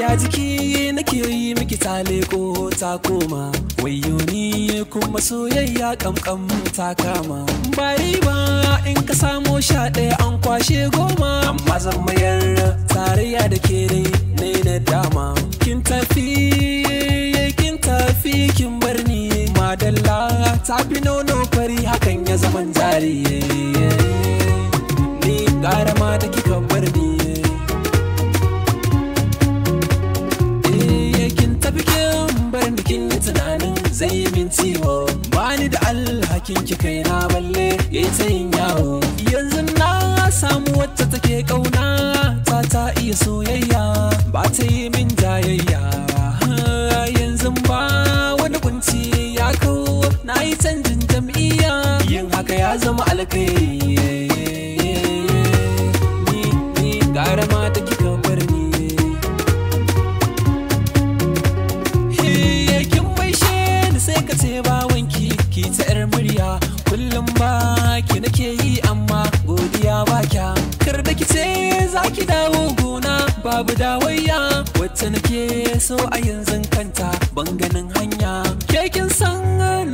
yaya jiki nake yi miki tale ko ta koma wayo ni kuma soyayya kamkam ta kama bari ba in ka samo 11 an kwashe 10 amma zan mayar tarayya da ke dai na dama kin tafi kin bar ni madalla tafi nono fari hakan ya zaman jari ni gara ma da kika bar ni kin tafi kin bar ni kin yi tunanin zai yi min ciwo bani da alhakin ki kai na balle yayi ta yin yawo yanzu na samu wacce take kauna ta iya soyayya ba ta yi min jayayya yanzu ba wani kunci ya kawo na yi canjin jam'iyya yin haka ya zama alkhairi ni gara ma da kika bar ni kin baishe ni sai ka ce ba wanki ki ta yar murya kullum ba ki nake yi amma godiya ba kya kar da ki ce za ki dawo gona babu dawayya wacce nake so a yanzu kanta ban ganin hanya ke kin san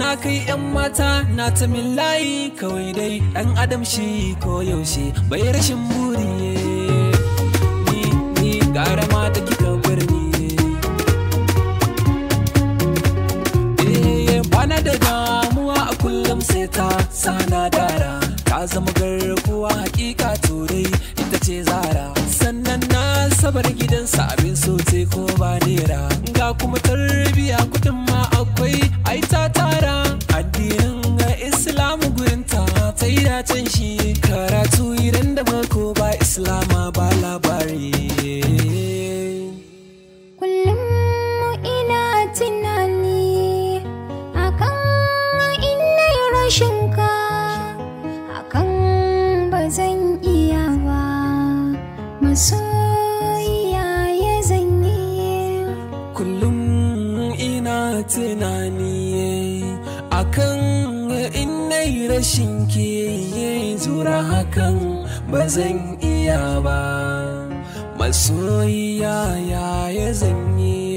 na kai yan mata na ta min layi kawai dai dan adam shi ko yaushe bai rashin buri ni gara ma da kika bar ni bana da damuwa a kullum sai ta sana dara ta zama garkuwa hakika turai ita ce zara sannan na sabar gidansa abin sote ko ba nera ga kuma tarbiya kudin ma akwai ai ta tara addinin ga islamu gurin ta yi dacen shi karatu idan da mako ba islama ba labari kullum ina tunani akan inda rashin ka akan ba zan iya ba masoyiya ya zanyi kullum ina tunani akan inai rashin ke zura hakan ba zan iya ba masoyiya ya zanyi